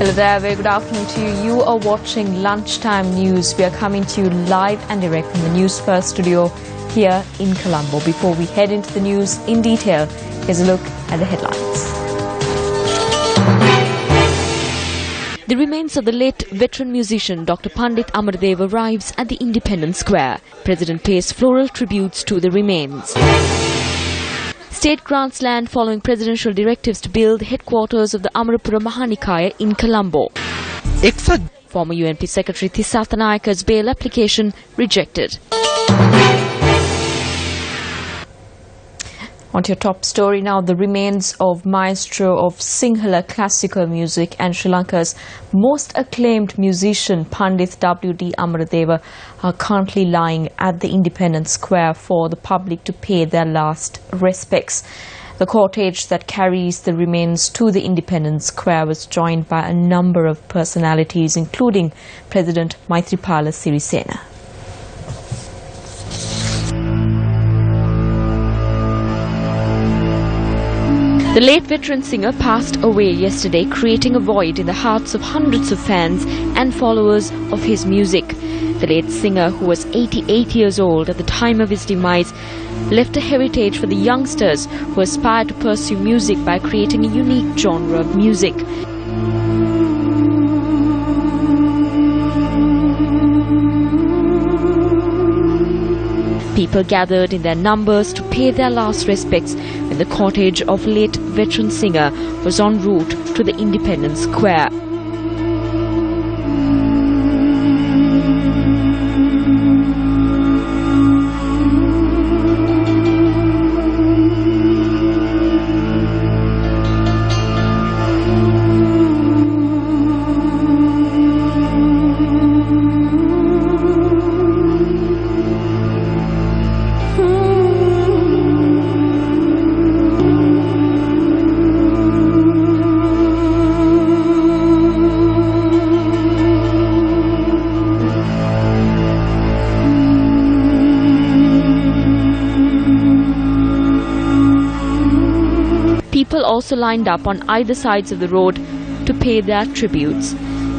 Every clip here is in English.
Hello there, very good afternoon to you. You are watching Lunchtime News. We are coming to you live and direct from the Newsfirst studio here in Colombo. Before we head into the news in detail, here's a look at the headlines. The remains of the late veteran musician Dr. Pandit Amardev arrives at the Independence Square. President pays floral tributes to the remains. State grants land following presidential directives to build the headquarters of the Amarapura Mahanikaya in Colombo. Former UNP Secretary Thisathanayaka's bail application rejected. On to your top story now. The remains of maestro of Sinhala classical music and Sri Lanka's most acclaimed musician Pandit W.D. Amardewa are currently lying at the Independence Square for the public to pay their last respects. The cortege that carries the remains to the Independence Square was joined by a number of personalities, including President Maithripala Sirisena. The late veteran singer passed away yesterday, creating a void in the hearts of hundreds of fans and followers of his music. The late singer, who was 88 years old at the time of his demise, left a heritage for the youngsters who aspire to pursue music by creating a unique genre of music. People gathered in their numbers to pay their last respects when the cortege of late veteran singer was en route to the Independence Square. People also lined up on either sides of the road to pay their tributes.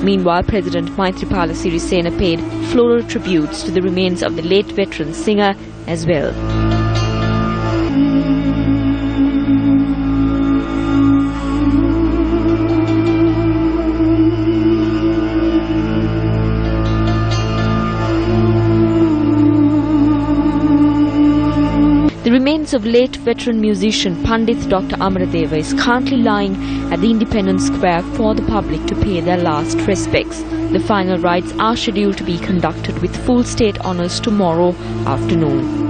Meanwhile, President Maithripala Sirisena paid floral tributes to the remains of the late veteran singer as well. The remains of late veteran musician Pandit Dr. Amardewa is currently lying at the Independence Square for the public to pay their last respects. The final rites are scheduled to be conducted with full state honours tomorrow afternoon.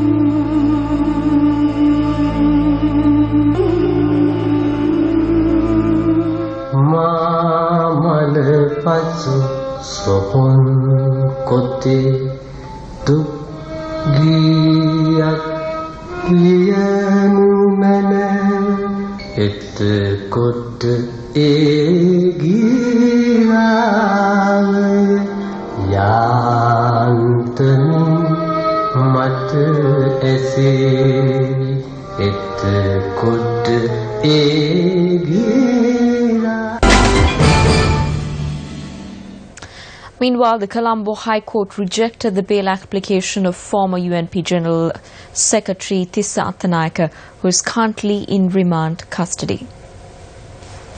එතකොට ඒ ගිරාවේ යාන්තමින් මට ඇසේ එතකොට ඒ ගිරා. Meanwhile, the Colombo High Court rejected the bail application of former UNP General Secretary Thisathanayaka, who is currently in remand custody.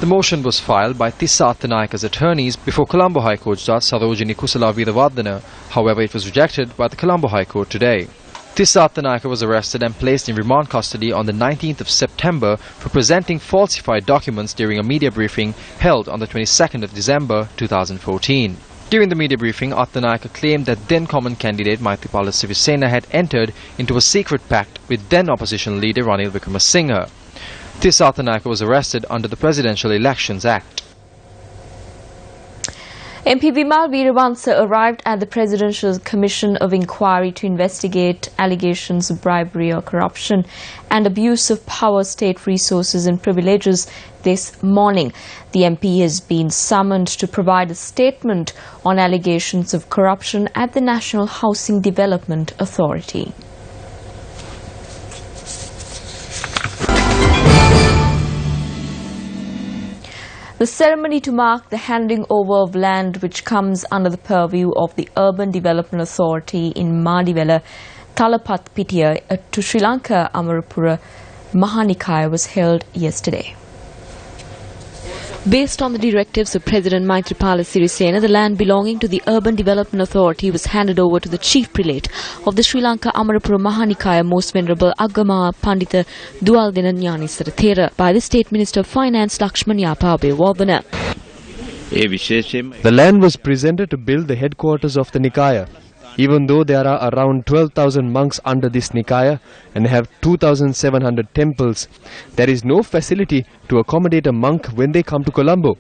The motion was filed by Thisathanayaka's attorneys before Colombo High Court Judge Sarojini Kusala Veeravardhana. However, it was rejected by the Colombo High Court today. Thisathanayaka was arrested and placed in remand custody on the 19th of September for presenting falsified documents during a media briefing held on the 22nd of December 2014. During the media briefing, Athanayaka claimed that then-common candidate Maithripala Sirisena had entered into a secret pact with then-opposition leader Ranil Wickremesinghe. Thisathanayaka was arrested under the Presidential Elections Act. MP Vimal Veeravansa arrived at the Presidential Commission of Inquiry to investigate allegations of bribery or corruption and abuse of power, state resources and privileges this morning. The MP has been summoned to provide a statement on allegations of corruption at the National Housing Development Authority. The ceremony to mark the handing over of land which comes under the purview of the Urban Development Authority in Madivela, Talapat Pitiya to Sri Lanka Amarapura Mahanikaya was held yesterday. Based on the directives of President Maithripala Sirisena, the land belonging to the Urban Development Authority was handed over to the Chief Prelate of the Sri Lanka Amarapura Mahanikaya, Most Venerable Agama Pandita Dualdena Jnanisara Thera, by the State Minister of Finance Lakshman Yapabe Wardana. The land was presented to build the headquarters of the Nikaya. Even though there are around 12,000 monks under this Nikaya and have 2,700 temples, there is no facility to accommodate a monk when they come to Colombo.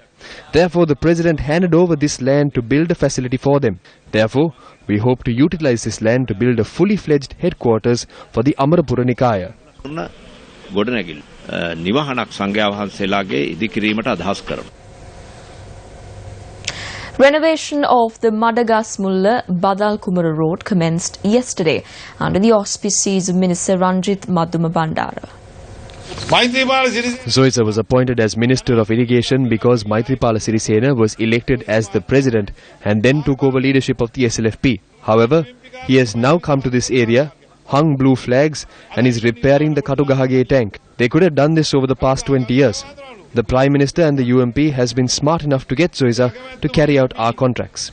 Therefore, the President handed over this land to build a facility for them. Therefore, we hope to utilize this land to build a fully fledged headquarters for the Amarapura Nikaya. Renovation of the Madagas Mulla Badal Kumara Road commenced yesterday under the auspices of Minister Ranjit Madhuma Bandara. Zoisa was appointed as Minister of Irrigation because Maithripala Sirisena was elected as the President and then took over leadership of the SLFP. However, he has now come to this area, hung blue flags and is repairing the Katugahage tank. They could have done this over the past 20 years. The Prime Minister and the UMP has been smart enough to get Zoisa to carry out our contracts.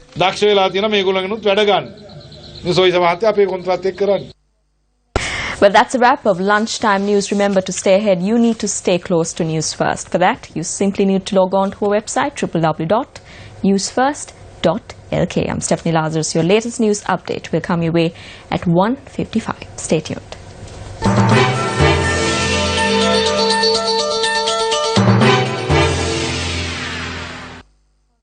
Well, that's a wrap of Lunchtime News. Remember, to stay ahead, you need to stay close to News First. For that, you simply need to log on to our website, www.Newsfirst.lk. I'm Stephanie Lazarus. Your latest news update will come your way at 1:55. Stay tuned.